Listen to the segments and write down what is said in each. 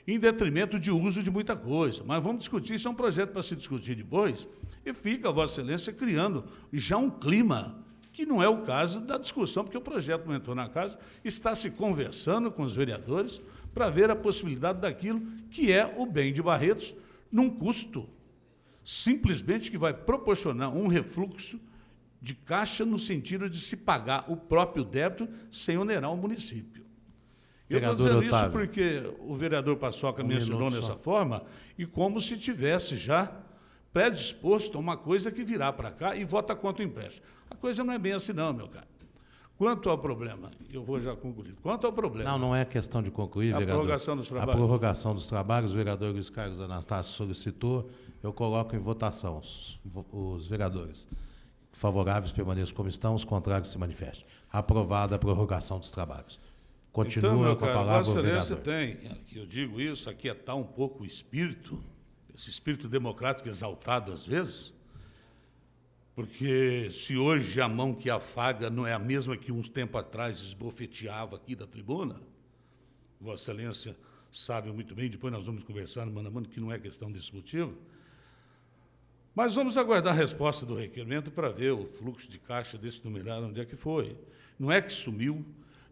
em detrimento de uso de muita coisa. Mas vamos discutir, isso é um projeto para se discutir depois, e fica Vossa Excelência criando já um clima que não é o caso da discussão, porque o projeto não entrou na casa, está se conversando com os vereadores para ver a possibilidade daquilo que é o bem de Barretos, num custo simplesmente que vai proporcionar um refluxo de caixa no sentido de se pagar o próprio débito sem onerar o município. Eu estou dizendo isso porque o vereador Paçoca mencionou dessa forma e como se tivesse já predisposto a uma coisa que virá para cá e vota contra o empréstimo. A coisa não é bem assim não, meu caro. Quanto ao problema, eu vou já concluir. Quanto ao problema... Não é questão de concluir, vereador. A prorrogação dos trabalhos. A prorrogação dos trabalhos, o vereador Luiz Carlos Anastácio solicitou, eu coloco em votação os vereadores favoráveis permaneçam como estão, os contrários se manifestem. Aprovada a prorrogação dos trabalhos. Continua então, com a palavra o vereador. Vossa Excelência tem, eu digo isso, aquietar um pouco o espírito, esse espírito democrático exaltado às vezes, porque se hoje a mão que afaga não é a mesma que uns tempos atrás esbofeteava aqui da tribuna, Vossa Excelência sabe muito bem, depois nós vamos conversar no mano a mano, que não é questão discutível, mas vamos aguardar a resposta do requerimento para ver o fluxo de caixa desse numerário, onde é que foi. Não é que sumiu,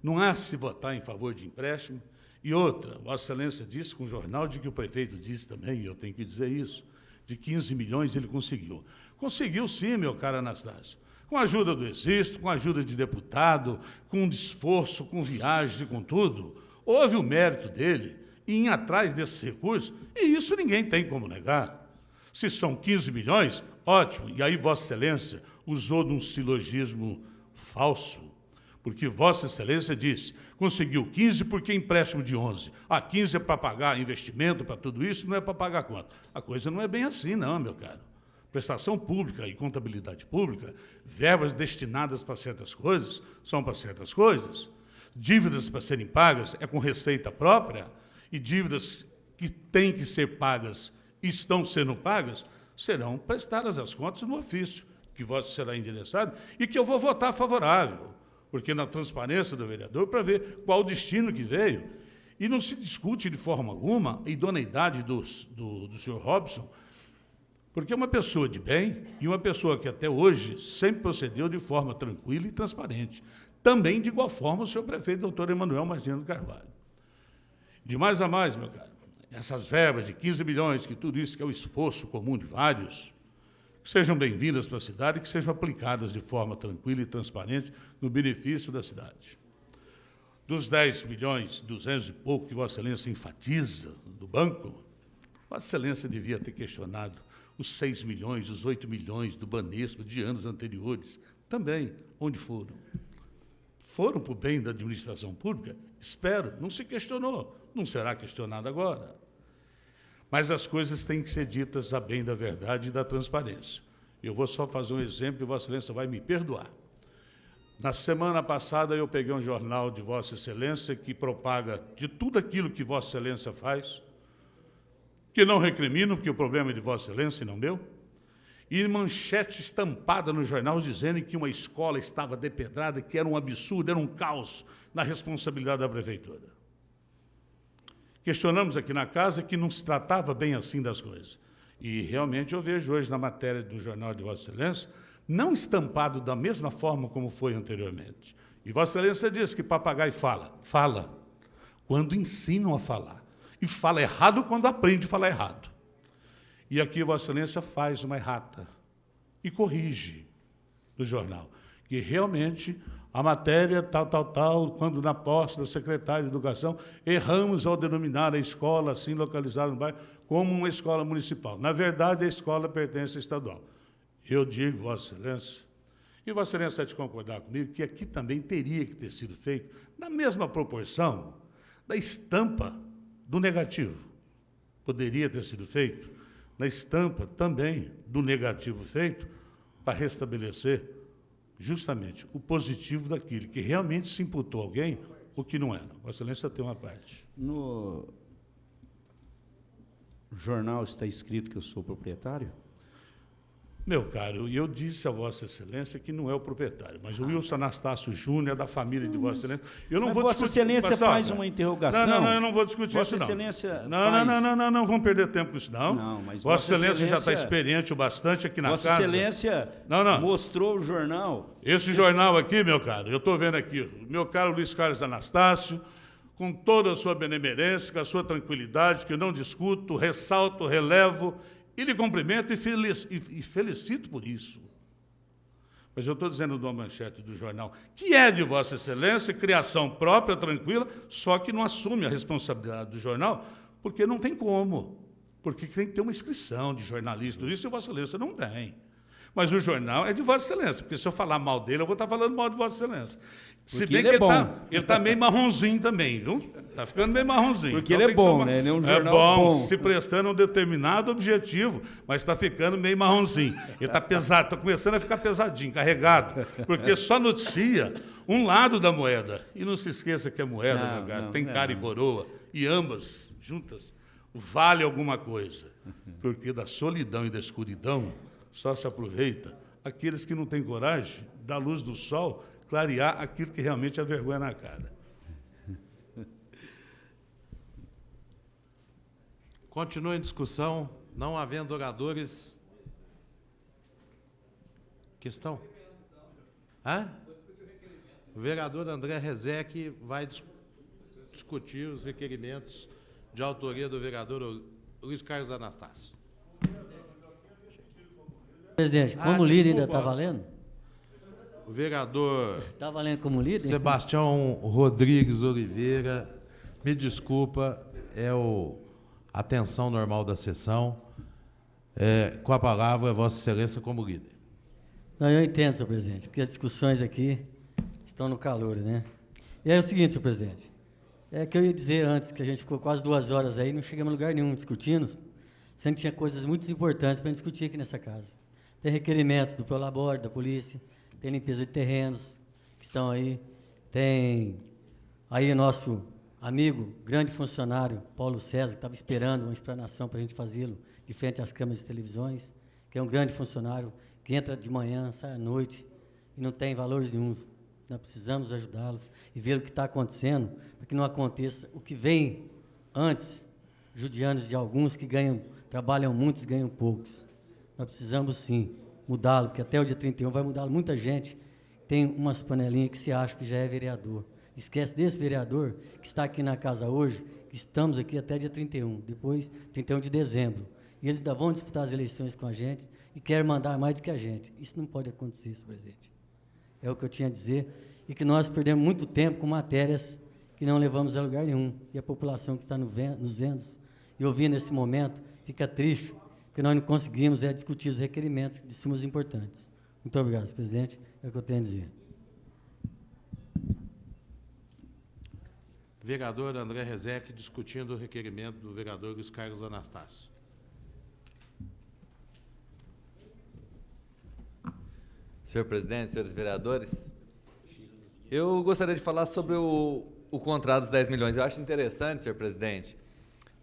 não há se votar em favor de empréstimo. E outra, Vossa Excelência disse com o jornal, de que o prefeito disse também, e eu tenho que dizer isso, de 15 milhões ele conseguiu. Conseguiu sim, meu caro Anastácio, com a ajuda do Exército, com a ajuda de deputado, com esforço, com viagens e com tudo. Houve o mérito dele em ir atrás desses recursos, e isso ninguém tem como negar. Se são 15 milhões, ótimo. E aí Vossa Excelência usou de um silogismo falso, porque Vossa Excelência disse, conseguiu 15 porque empréstimo de 11. 15 é para pagar investimento, para tudo isso, não é para pagar quanto. A coisa não é bem assim, não, meu caro. Prestação pública e contabilidade pública, verbas destinadas para certas coisas, são para certas coisas. Dívidas para serem pagas é com receita própria, e dívidas que têm que ser pagas estão sendo pagas, serão prestadas as contas no ofício, que voto será endereçado, e que eu vou votar favorável, porque na transparência do vereador, para ver qual o destino que veio, e não se discute de forma alguma a idoneidade do senhor Robson, porque é uma pessoa de bem e uma pessoa que até hoje sempre procedeu de forma tranquila e transparente. Também, de igual forma, o senhor prefeito, doutor Emanuel Martins Carvalho. De mais a mais, meu caro, essas verbas de 15 milhões, que tudo isso que é o esforço comum de vários, que sejam bem-vindas para a cidade e que sejam aplicadas de forma tranquila e transparente no benefício da cidade. Dos 10 milhões, 200 e pouco que Vossa Excelência enfatiza do banco, Vossa Excelência devia ter questionado os 6 milhões, os 8 milhões do Banespa de anos anteriores, também, onde foram? Foram para o bem da administração pública? Espero, não se questionou, não será questionado agora. Mas as coisas têm que ser ditas a bem da verdade e da transparência. Eu vou só fazer um exemplo e Vossa Excelência vai me perdoar. Na semana passada eu peguei um jornal de Vossa Excelência que propaga de tudo aquilo que Vossa Excelência faz, que não recrimino, porque o problema é de Vossa Excelência e não meu, e manchete estampada no jornal dizendo que uma escola estava depedrada, que era um absurdo, era um caos na responsabilidade da prefeitura. Questionamos aqui na casa que não se tratava bem assim das coisas. E realmente eu vejo hoje na matéria do jornal de Vossa Excelência, não estampado da mesma forma como foi anteriormente. E Vossa Excelência diz que papagaio fala quando ensinam a falar. E fala errado quando aprende a falar errado. E aqui Vossa Excelência faz uma errata e corrige no jornal, que realmente a matéria tal, quando na posse da secretária de Educação, erramos ao denominar a escola assim localizada no bairro como uma escola municipal. Na verdade, a escola pertence à estadual. Eu digo, Vossa Excelência, e Vossa Excelência há de concordar comigo, que aqui também teria que ter sido feito, na mesma proporção da estampa do negativo. Poderia ter sido feito na estampa também do negativo feito para restabelecer justamente o positivo daquilo que realmente se imputou a alguém, o que não era. Vossa Excelência tem uma parte. No jornal está escrito que eu sou proprietário? Meu caro, eu disse a Vossa Excelência que não é o proprietário, mas o Wilson Anastácio Júnior é da família de Vossa Excelência. Eu não vou Vossa discutir. Excelência faz uma interrogação. Não, eu não vou discutir Vossa isso, não. Excelência Não, vamos perder tempo com isso, não. Não, mas Vossa Excelência já está experiente o bastante aqui na Vossa casa. Excelência mostrou o jornal. Esse jornal aqui, meu caro, eu estou vendo aqui, meu caro Luiz Carlos Anastácio, com toda a sua benemerência, com a sua tranquilidade, que eu não discuto, ressalto, relevo, e lhe cumprimento e felicito por isso. Mas eu estou dizendo de uma manchete do jornal, que é de Vossa Excelência, criação própria, tranquila, só que não assume a responsabilidade do jornal, porque não tem como. Porque tem que ter uma inscrição de jornalista, isso Vossa Excelência não tem. Mas o jornal é de Vossa Excelência, porque se eu falar mal dele, eu vou estar falando mal de Vossa Excelência. Se bem que ele está meio marronzinho também, viu? Está ficando meio marronzinho. Porque então ele é bom, né? Ele é um jornal bom. Se prestando a um determinado objetivo, mas está ficando meio marronzinho. Ele está pesado, está começando a ficar pesadinho, carregado, porque só noticia um lado da moeda. E não se esqueça que a moeda, meu cara, tem cara e coroa, e ambas juntas vale alguma coisa. Porque da solidão e da escuridão só se aproveita aqueles que não têm coragem da luz do sol clarear aquilo que realmente é vergonha na cara. Continua em discussão, não havendo oradores. Questão? O vereador André Rezec vai discutir os requerimentos de autoria do vereador Luiz Carlos Anastácio. Presidente, como líder ainda está valendo? O vereador... Está valendo como líder? Sebastião Rodrigues Oliveira, me desculpa, a atenção normal da sessão. Com a palavra, Vossa Excelência como líder. Não, eu entendo, senhor presidente, porque as discussões aqui estão no calor, né? E aí é o seguinte, senhor presidente, é que eu ia dizer antes, que a gente ficou quase 2 horas aí, não chegamos a lugar nenhum discutindo, sendo que tinha coisas muito importantes para discutir aqui nessa casa. Tem requerimentos do Prolabore, da polícia, tem limpeza de terrenos que estão aí, tem aí o nosso amigo, grande funcionário, Paulo César, que estava esperando uma explanação para a gente fazê-lo de frente às câmeras de televisões, que é um grande funcionário, que entra de manhã, sai à noite, e não tem valores nenhum. Nós precisamos ajudá-los e ver o que está acontecendo, para que não aconteça o que vem antes, judiando de alguns que trabalham muitos, ganham poucos. Nós precisamos, sim, mudá-lo, porque até o dia 31 vai mudá-lo. Muita gente tem umas panelinhas que se acha que já é vereador. Esquece desse vereador que está aqui na casa hoje, que estamos aqui até dia 31, depois 31 de dezembro. E eles ainda vão disputar as eleições com a gente e querem mandar mais do que a gente. Isso não pode acontecer, senhor presidente. É o que eu tinha a dizer, e que nós perdemos muito tempo com matérias que não levamos a lugar nenhum. E a população que está nos vendo e ouvindo nesse momento fica triste, porque nós não conseguimos discutir os requerimentos de sumas importantes. Muito obrigado, senhor presidente. É o que eu tenho a dizer. Vereador André Rezec discutindo o requerimento do vereador Luiz Carlos Anastácio. Senhor presidente, senhores vereadores, eu gostaria de falar sobre o contrato dos 10 milhões. Eu acho interessante, senhor presidente,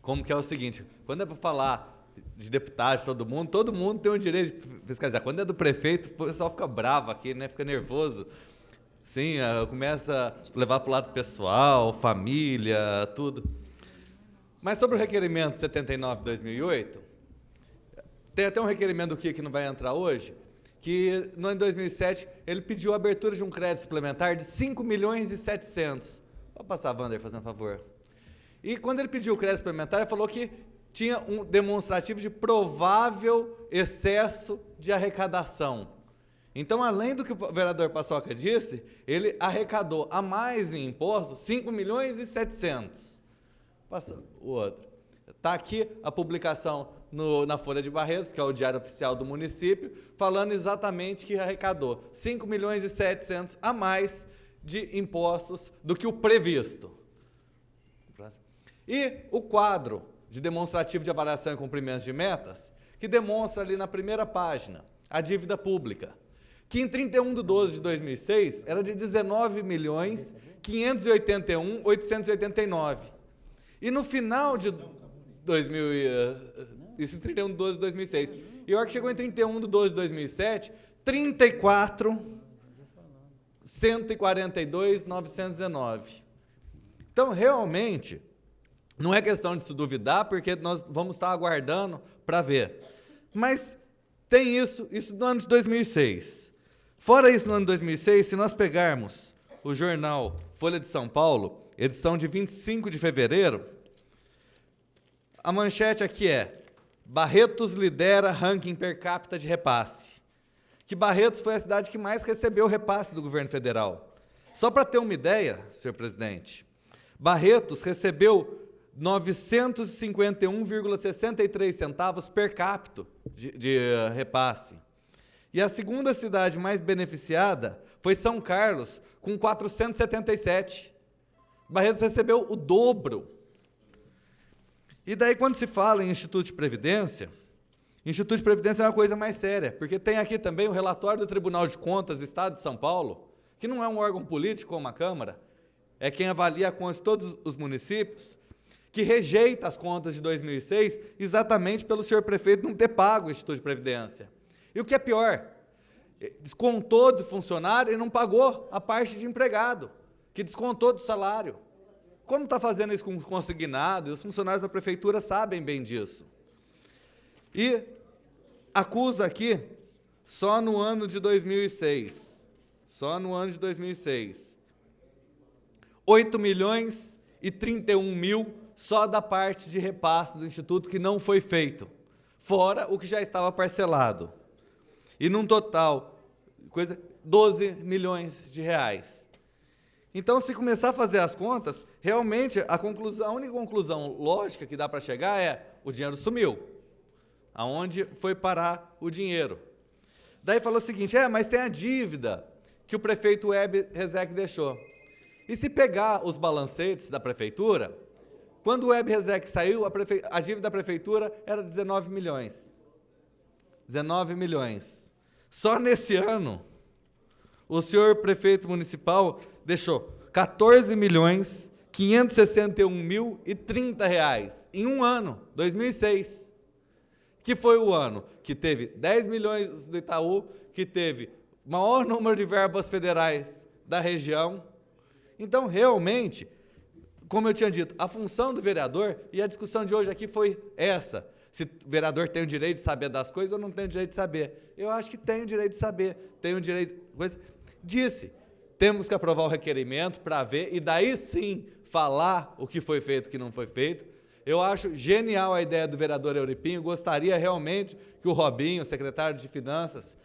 como que é o seguinte, quando é para falar de deputado, todo mundo tem o direito de fiscalizar. Quando é do prefeito, o pessoal fica bravo aqui, né? Fica nervoso. Sim, começa a levar para o lado pessoal, família, tudo. Mas sobre o requerimento 79 de 2008, tem até um requerimento do que não vai entrar hoje, que em 2007 ele pediu a abertura de um crédito suplementar de 5 milhões e 700. Pode passar, Wander, fazendo favor. E quando ele pediu o crédito suplementar, ele falou que tinha um demonstrativo de provável excesso de arrecadação. Então, além do que o vereador Paçoca disse, ele arrecadou a mais em impostos 5 milhões e 700. Passa o outro. Está aqui a publicação na Folha de Barretos, que é o diário oficial do município, falando exatamente que arrecadou 5 milhões e 700 a mais de impostos do que o previsto. E o quadro de demonstrativo de avaliação e cumprimento de metas, que demonstra ali na primeira página a dívida pública, que em 31 de 12 de 2006 era de 19.581.889. E no final de 2000, isso em 31 de 12 de 2006. E a hora que chegou em 31/12/2007, 34.142.919. Então, realmente, não é questão de se duvidar, porque nós vamos estar aguardando para ver. Mas tem isso no ano de 2006. Fora isso, no ano de 2006, se nós pegarmos o jornal Folha de São Paulo, edição de 25 de fevereiro, a manchete aqui é: Barretos lidera ranking per capita de repasse. Que Barretos foi a cidade que mais recebeu repasse do governo federal. Só para ter uma ideia, senhor presidente, Barretos recebeu 951,63 centavos per capita de repasse. E a segunda cidade mais beneficiada foi São Carlos, com 477. Barretos recebeu o dobro. E daí, quando se fala em Instituto de Previdência é uma coisa mais séria, porque tem aqui também o relatório do Tribunal de Contas do Estado de São Paulo, que não é um órgão político como a Câmara, é quem avalia a conta de todos os municípios, que rejeita as contas de 2006 exatamente pelo senhor prefeito não ter pago o Instituto de Previdência. E o que é pior, descontou do funcionário e não pagou a parte de empregado, que descontou do salário. Como está fazendo isso com o consignado? E os funcionários da prefeitura sabem bem disso. E acusa aqui, só no ano de 2006, 8.031.000 só da parte de repasse do Instituto que não foi feito, fora o que já estava parcelado. E num total, 12 milhões de reais. Então, se começar a fazer as contas, realmente a única conclusão lógica que dá para chegar é: o dinheiro sumiu. Aonde foi parar o dinheiro? Daí falou o seguinte: mas tem a dívida que o prefeito Web Rezec deixou. E se pegar os balancetes da prefeitura, quando o Web Rezec saiu, a dívida da prefeitura era 19 milhões. 19 milhões. Só nesse ano, o senhor prefeito municipal deixou 14.561.030 reais em um ano, 2006. Que foi o ano que teve 10 milhões do Itaú, que teve o maior número de verbas federais da região. Então, realmente, como eu tinha dito, a função do vereador, e a discussão de hoje aqui foi essa: se o vereador tem o direito de saber das coisas ou não tem o direito de saber. Eu acho que tem o direito de saber, tem o direito... Disse, temos que aprovar o requerimento para ver, e daí sim falar o que foi feito e o que não foi feito. Eu acho genial a ideia do vereador Euripinho, gostaria realmente que o Robinho, secretário de Finanças,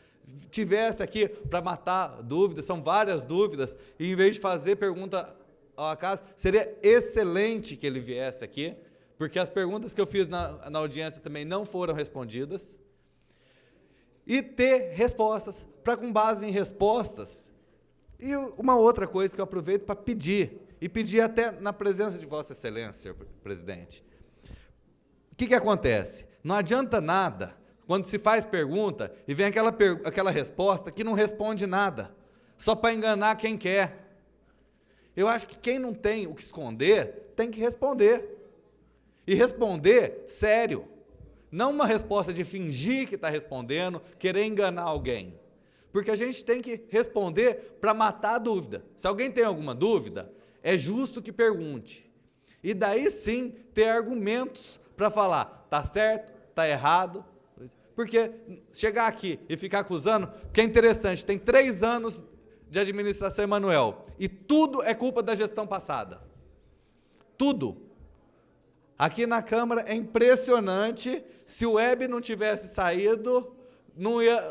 tivesse aqui para matar dúvidas, são várias dúvidas, e em vez de fazer pergunta ao acaso, seria excelente que ele viesse aqui, porque as perguntas que eu fiz na audiência também não foram respondidas, e ter respostas, para com base em respostas. E uma outra coisa que eu aproveito para pedir, e pedir até na presença de Vossa Excelência, senhor presidente. O que acontece? Não adianta nada quando se faz pergunta e vem aquela resposta que não responde nada, só para enganar quem quer. Eu acho que quem não tem o que esconder, tem que responder. E responder sério. Não uma resposta de fingir que está respondendo, querer enganar alguém. Porque a gente tem que responder para matar a dúvida. Se alguém tem alguma dúvida, é justo que pergunte. E daí sim ter argumentos para falar, está certo, está errado. Porque chegar aqui e ficar acusando, que é interessante, tem 3 anos de administração Emanuel, e tudo é culpa da gestão passada. Tudo. Aqui na Câmara é impressionante, se o Web não tivesse saído, não ia,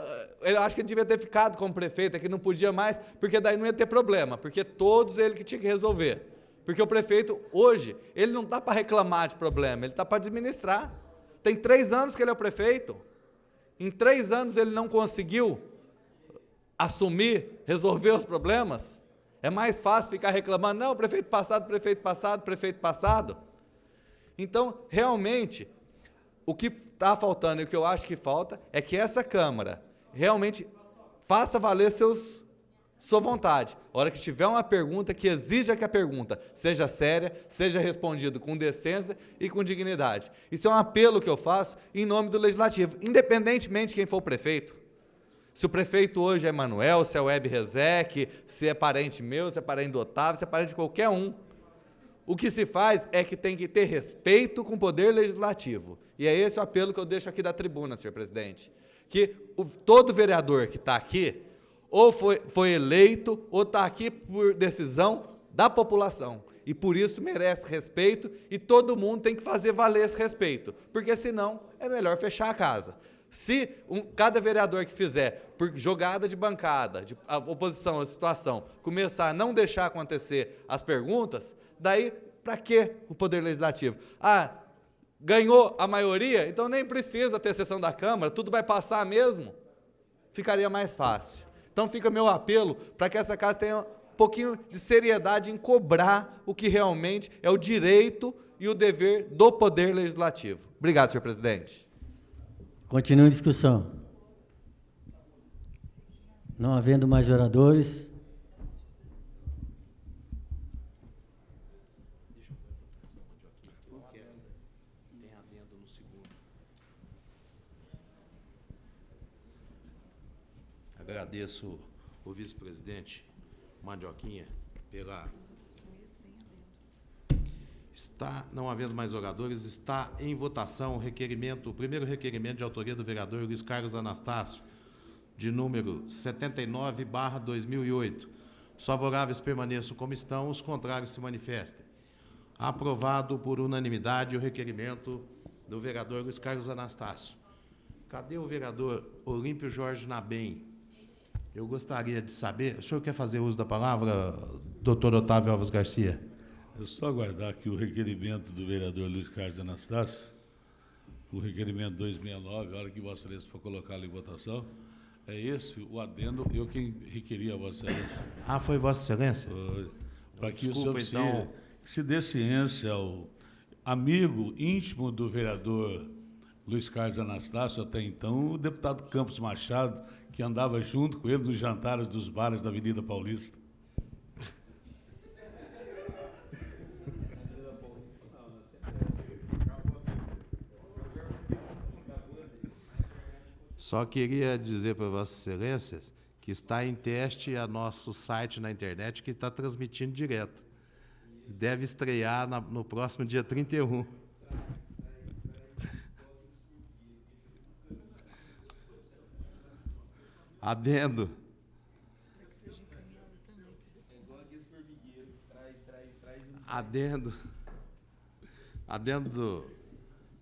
eu acho que ele devia ter ficado como prefeito, é que não podia mais, porque daí não ia ter problema, porque todos ele que tinha que resolver. Porque o prefeito, hoje, ele não está para reclamar de problema, ele está para administrar. Tem 3 anos que ele é o prefeito, em 3 anos ele não conseguiu assumir, resolver os problemas. É mais fácil ficar reclamando, não, prefeito passado, prefeito passado, prefeito passado. Então, realmente, o que está faltando e o que eu acho que falta é que essa Câmara realmente faça valer sua vontade. A hora que tiver uma pergunta, que exija que a pergunta seja séria, seja respondida com decência e com dignidade. Isso é um apelo que eu faço em nome do Legislativo, independentemente de quem for o prefeito. Se o prefeito hoje é Manuel, se é o Web Rezec, se é parente meu, se é parente do Otávio, se é parente de qualquer um. O que se faz é que tem que ter respeito com o poder legislativo. E é esse o apelo que eu deixo aqui da tribuna, senhor presidente. Que todo vereador que está aqui, ou foi eleito, ou está aqui por decisão da população. E por isso merece respeito e todo mundo tem que fazer valer esse respeito. Porque senão é melhor fechar a casa. Se cada vereador que fizer, por jogada de bancada, de a oposição à situação, começar a não deixar acontecer as perguntas, daí para que o Poder Legislativo? Ganhou a maioria, então nem precisa ter sessão da Câmara, tudo vai passar mesmo. Ficaria mais fácil. Então fica meu apelo para que essa casa tenha um pouquinho de seriedade em cobrar o que realmente é o direito e o dever do Poder Legislativo. Obrigado, senhor presidente. Continua a discussão. Não havendo mais oradores. Agradeço o vice-presidente Mandioquinha pela... Não havendo mais oradores, está em votação o primeiro requerimento de autoria do vereador Luiz Carlos Anastácio, de número 79/2008. Os favoráveis permaneçam como estão, os contrários se manifestem. Aprovado por unanimidade o requerimento do vereador Luiz Carlos Anastácio. Cadê o vereador Olímpio Jorge Nabem? Eu gostaria de saber... O senhor quer fazer uso da palavra, doutor Otávio Alves Garcia? Eu só aguardar aqui o requerimento do vereador Luiz Carlos Anastácio, o requerimento 269, a hora que Vossa Excelência for colocá-lo em votação, é esse o adendo, eu quem requeria a Vossa Excelência. Foi Vossa Excelência? Para que Desculpa, o senhor se dê ciência ao amigo íntimo do vereador Luiz Carlos Anastácio, até então, o deputado Campos Machado, que andava junto com ele nos jantares dos bares da Avenida Paulista. Só queria dizer para Vossas Excelências que está em teste a nosso site na internet, que está transmitindo direto. Deve estrear no próximo dia 31. Adendo. Adendo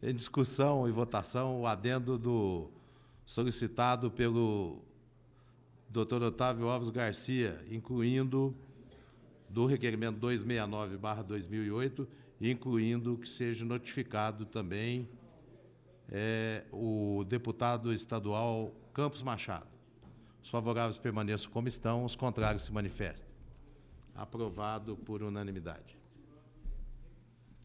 em discussão e votação, o adendo solicitado pelo Dr. Otávio Alves Garcia, incluindo do requerimento 269/2008, incluindo que seja notificado também o deputado estadual Campos Machado. Os favoráveis permaneçam como estão, os contrários se manifestem. Aprovado por unanimidade.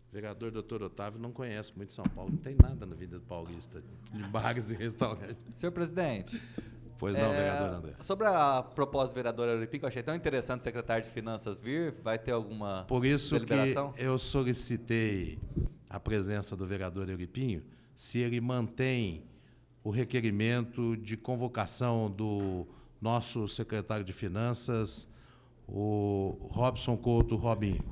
O vereador Dr. Otávio não conhece muito São Paulo, não tem nada na vida do paulista, de bares e restaurantes. Senhor presidente. Pois não, vereador André. Sobre a proposta do vereador Euripi, que eu achei tão interessante o secretário de Finanças vir, vai ter alguma Por isso deliberação? que eu solicitei a presença do vereador Euripinho, se ele mantém o requerimento de convocação do nosso secretário de Finanças, o Robson Couto Robinho.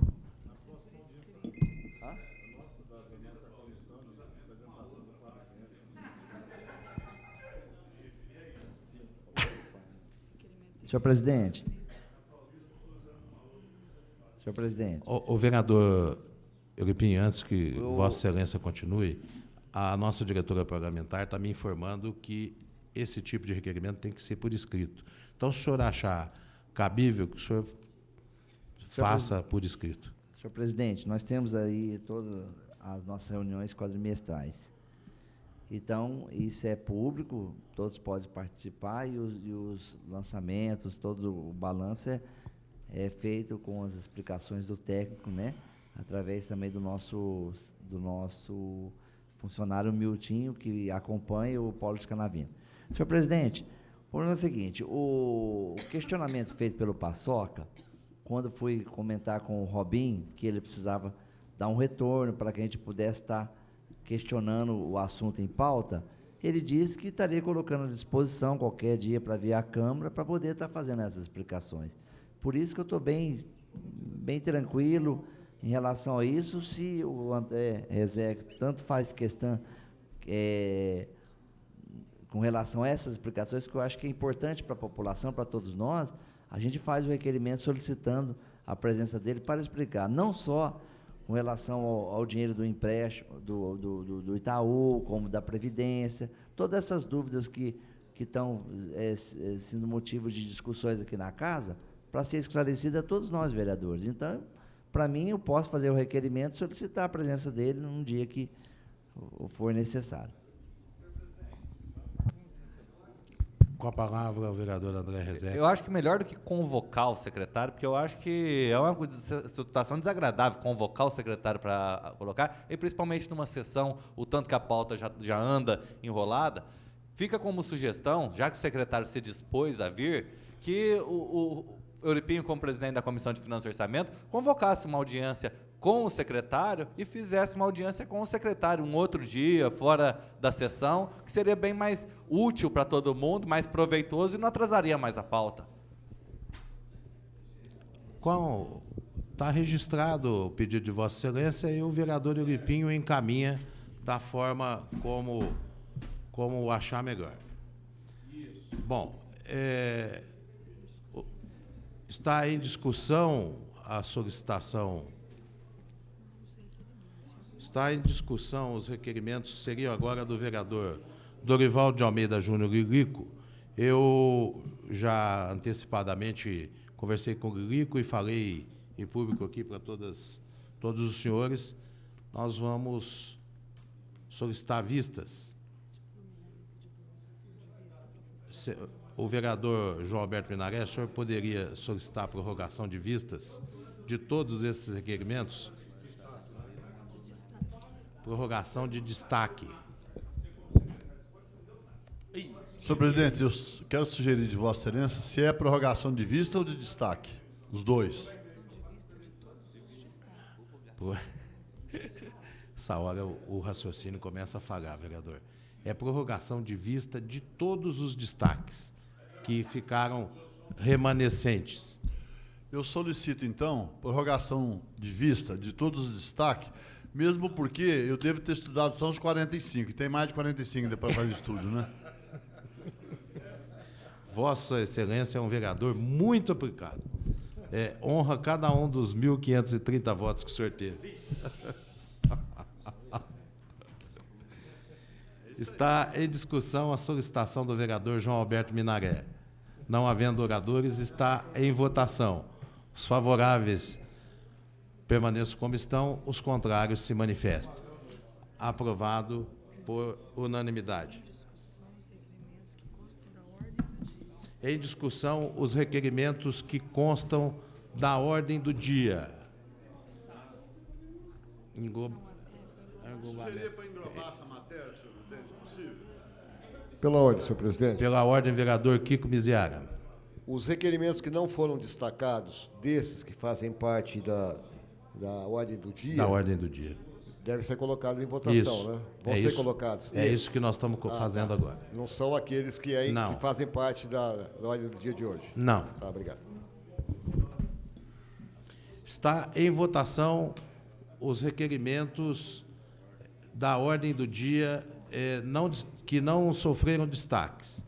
Senhor presidente. Senhor presidente. O vereador Euripinho, antes que Vossa Excelência continue, a nossa diretora parlamentar está me informando que esse tipo de requerimento tem que ser por escrito. Então, se o senhor achar cabível, que o senhor faça por escrito. Senhor presidente, nós temos aí todas as nossas reuniões quadrimestrais. Então, isso é público, todos podem participar e os lançamentos, todo o balanço é feito com as explicações do técnico, né? Através também do nosso funcionário Miltinho, que acompanha o Paulo Scanavino. Senhor presidente, problema é o seguinte, o questionamento feito pelo Paçoca, quando fui comentar com o Robin, que ele precisava dar um retorno para que a gente pudesse estar questionando o assunto em pauta, ele disse que estaria colocando à disposição qualquer dia para vir à Câmara para poder estar fazendo essas explicações. Por isso que eu estou bem tranquilo em relação a isso. Se o André Rezé tanto faz questão com relação a essas explicações, que eu acho que é importante para a população, para todos nós, a gente faz o requerimento solicitando a presença dele para explicar, não só com relação ao dinheiro do empréstimo do Itaú, como da Previdência, todas essas dúvidas que estão sendo motivo de discussões aqui na casa, para ser esclarecida a todos nós, vereadores. Então, para mim, eu posso fazer o requerimento e solicitar a presença dele num dia que for necessário. Com a palavra, o vereador André Rezé. Eu acho que melhor do que convocar o secretário, porque eu acho que é uma situação desagradável convocar o secretário para colocar, e principalmente numa sessão, o tanto que a pauta já anda enrolada, fica como sugestão, já que o secretário se dispôs a vir, que o Euripinho, como presidente da Comissão de Finanças e Orçamento, convocasse uma audiência com o secretário e fizesse uma audiência com o secretário um outro dia, fora da sessão, que seria bem mais útil para todo mundo, mais proveitoso e não atrasaria mais a pauta. Está registrado o pedido de Vossa Excelência e o vereador Euripinho encaminha da forma como achar melhor. Bom, está em discussão a solicitação. Está em discussão os requerimentos, seriam agora do vereador Dorival de Almeida Júnior Lilico. Eu já antecipadamente conversei com o Lilico e falei em público aqui para todos os senhores. Nós vamos solicitar vistas. O vereador João Alberto Minaré, o senhor poderia solicitar a prorrogação de vistas de todos esses requerimentos? Prorrogação de destaque. Senhor presidente, eu quero sugerir de Vossa Excelência se é prorrogação de vista ou de destaque. Os dois. Essa hora o raciocínio começa a falhar, vereador. É prorrogação de vista de todos os destaques que ficaram remanescentes. Eu solicito, então, prorrogação de vista de todos os destaques, mesmo porque eu devo ter estudado só os 45, e tem mais de 45 depois para fazer estudo, né? Vossa Excelência é um vereador muito aplicado. Honra cada um dos 1.530 votos que o senhor teve. Está em discussão a solicitação do vereador João Alberto Minaré. Não havendo oradores, está em votação. Os favoráveis permaneçam como estão, os contrários se manifestem. Aprovado por unanimidade. Em discussão, os requerimentos que constam da ordem do dia. Sugeria para englobar essa matéria, senhor presidente, se possível? Pela ordem, senhor presidente. Pela ordem, vereador Kiko Miziara. Os requerimentos que não foram destacados, desses que fazem parte da ordem do dia... Da ordem do dia. Devem ser colocados em votação, Isso. né? Vão ser colocados. É isso que nós estamos fazendo agora. Não são aqueles que fazem parte da ordem do dia de hoje? Não. Tá, obrigado. Está em votação os requerimentos da ordem do dia que não sofreram destaques.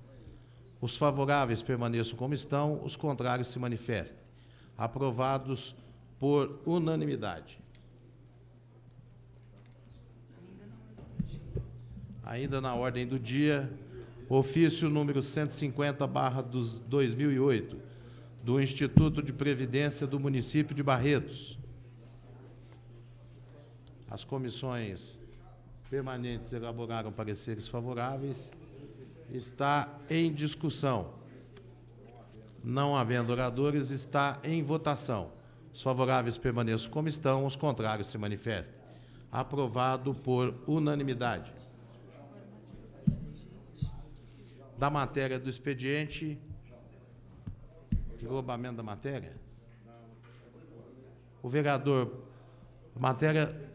Os favoráveis permaneçam como estão, os contrários se manifestem. Aprovados por unanimidade. Ainda na ordem do dia, ofício número 150/2008, do Instituto de Previdência do município de Barretos. As comissões permanentes elaboraram pareceres favoráveis. Está em discussão. Não havendo oradores, está em votação. Os favoráveis permaneçam como estão, os contrários se manifestem. Aprovado por unanimidade. da matéria do expediente. Englobamento da matéria? O vereador, matéria...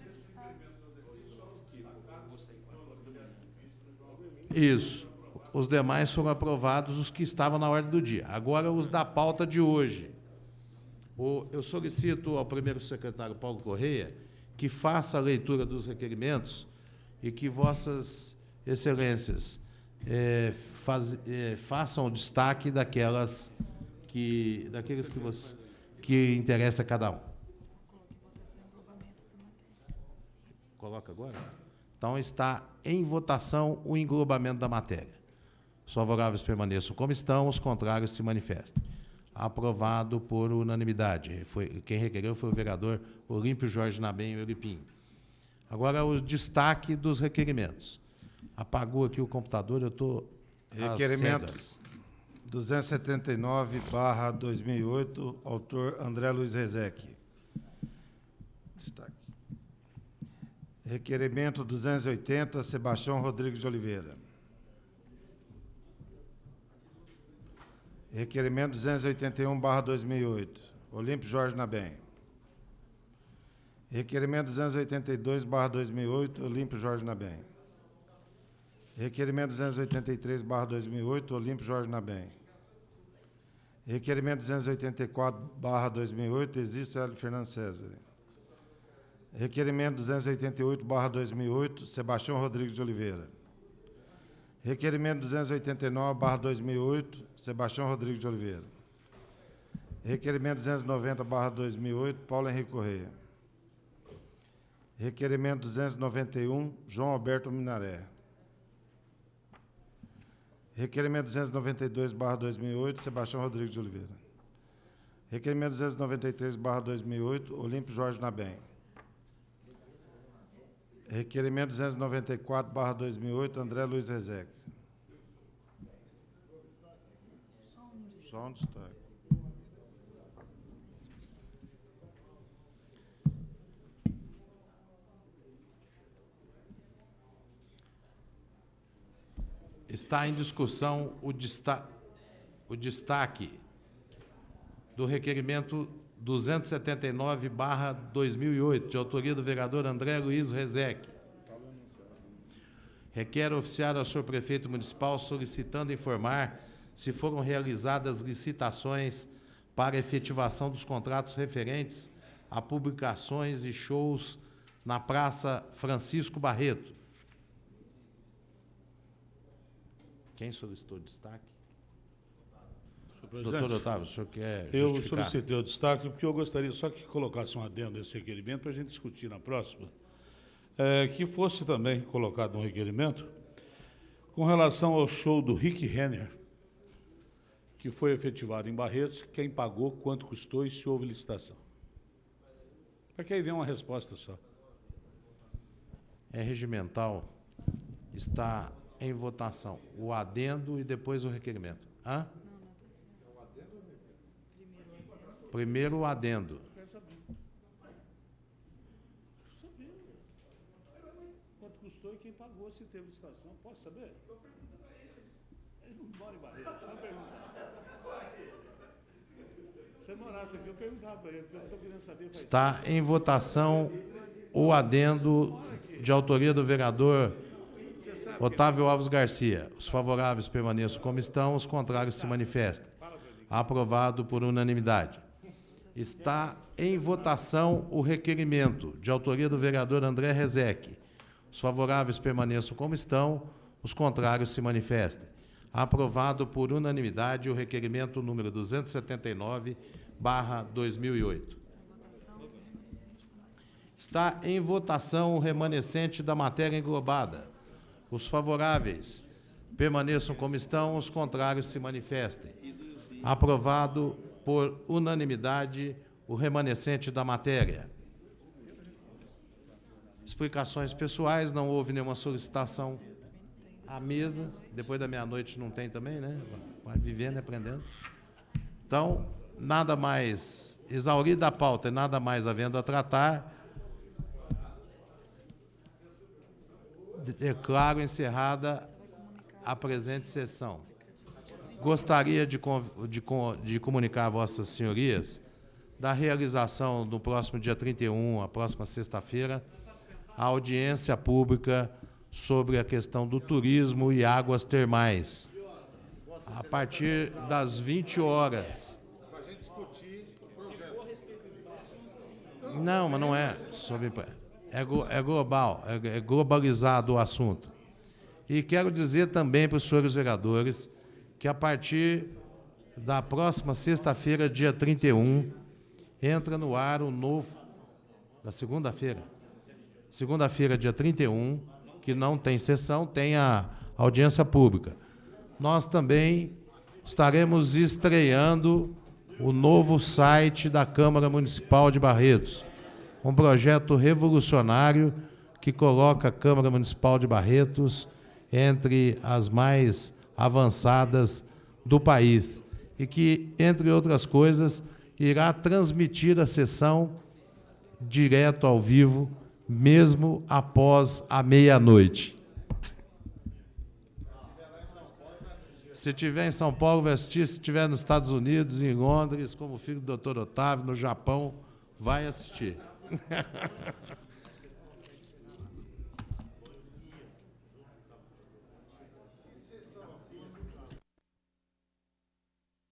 Isso. Os demais foram aprovados, os que estavam na ordem do dia. Agora, os da pauta de hoje. Eu solicito ao primeiro secretário Paulo Correia que faça a leitura dos requerimentos e que vossas excelências façam o destaque daqueles que interessa a cada um. Coloca agora? Então, está em votação o englobamento da matéria. Os favoráveis permaneçam como estão, os contrários se manifestem. Aprovado por unanimidade. Quem requereu foi o vereador Olímpio Jorge Nabem Euripim. Agora, o destaque dos requerimentos. Apagou aqui o computador, eu estou Requerimento 279/2008, autor André Luiz Rezec. Destaque. Requerimento 280, Sebastião Rodrigues de Oliveira. Requerimento 281/2008, Olímpio Jorge Nabem. Requerimento 282/2008, Olímpio Jorge Nabem. Requerimento 283/2008, Olímpio Jorge Nabem. Requerimento 284/2008, Exício Hélio Fernando César. Requerimento 288/2008, Sebastião Rodrigues de Oliveira. Requerimento 289/2008, Sebastião Rodrigues de Oliveira. Requerimento 290/2008, Paulo Henrique Correia. Requerimento 291, João Alberto Minaré. Requerimento 292/2008, Sebastião Rodrigues de Oliveira. Requerimento 293/2008, Olímpio Jorge Nabem. Requerimento 294/2008, André Luiz Rezec. Só um destaque. Está em discussão o destaque do requerimento 279/2008, de autoria do vereador André Luiz Rezec. Requer oficiar ao senhor prefeito municipal solicitando informar se foram realizadas licitações para efetivação dos contratos referentes a publicações e shows na Praça Francisco Barreto. Quem solicitou destaque? Doutor Otávio, o senhor quer justificar? Eu solicitei o destaque porque eu gostaria só que colocasse um adendo a esse requerimento para a gente discutir na próxima, que fosse também colocado um requerimento com relação ao show do Rick Renner, que foi efetivado em Barretos, quem pagou, quanto custou e se houve licitação. Para que aí venha uma resposta só. É regimental, está em votação o adendo e depois o requerimento. Hã? Primeiro o adendo. Quanto custou e quem pagou, se teve licitação. Posso saber? Eles não moram em Barretos, só perguntar. Se eu morasse aqui, eu perguntava para ele, porque eu estou querendo saber. Está em votação o adendo de autoria do vereador Otávio Alves Garcia. Os favoráveis permaneçam como estão, os contrários se manifestem. Aprovado por unanimidade. Está em votação o requerimento de autoria do vereador André Rezec. Os favoráveis permaneçam como estão, os contrários se manifestem. Aprovado por unanimidade o requerimento número 279/2008. Está em votação o remanescente da matéria englobada. Os favoráveis permaneçam como estão, os contrários se manifestem. Aprovado por unanimidade o remanescente da matéria. Explicações pessoais, não houve nenhuma solicitação à mesa. Depois da meia-noite não tem também, né? Vai vivendo e aprendendo. Então, nada mais, exaurida a pauta e nada mais havendo a tratar, declaro encerrada a presente sessão. gostaria de comunicar a vossas senhorias da realização no próximo dia 31, a próxima sexta-feira, a audiência pública sobre a questão do turismo e águas termais, a partir das 20 horas. Para a gente discutir o projeto. Não, mas não é sobre... É global, é globalizado o assunto. E quero dizer também para os senhores vereadores que, a partir da próxima sexta-feira, dia 31, entra no ar o novo... Da segunda-feira. Segunda-feira, dia 31, que não tem sessão, tem a audiência pública. Nós também estaremos estreando o novo site da Câmara Municipal de Barretos, um projeto revolucionário que coloca a Câmara Municipal de Barretos entre as mais avançadas do país e que, entre outras coisas, irá transmitir a sessão direto ao vivo, mesmo após a meia-noite. Se estiver em São Paulo, vai assistir. Se estiver nos Estados Unidos, em Londres, como filho do Dr. Otávio, no Japão, vai assistir.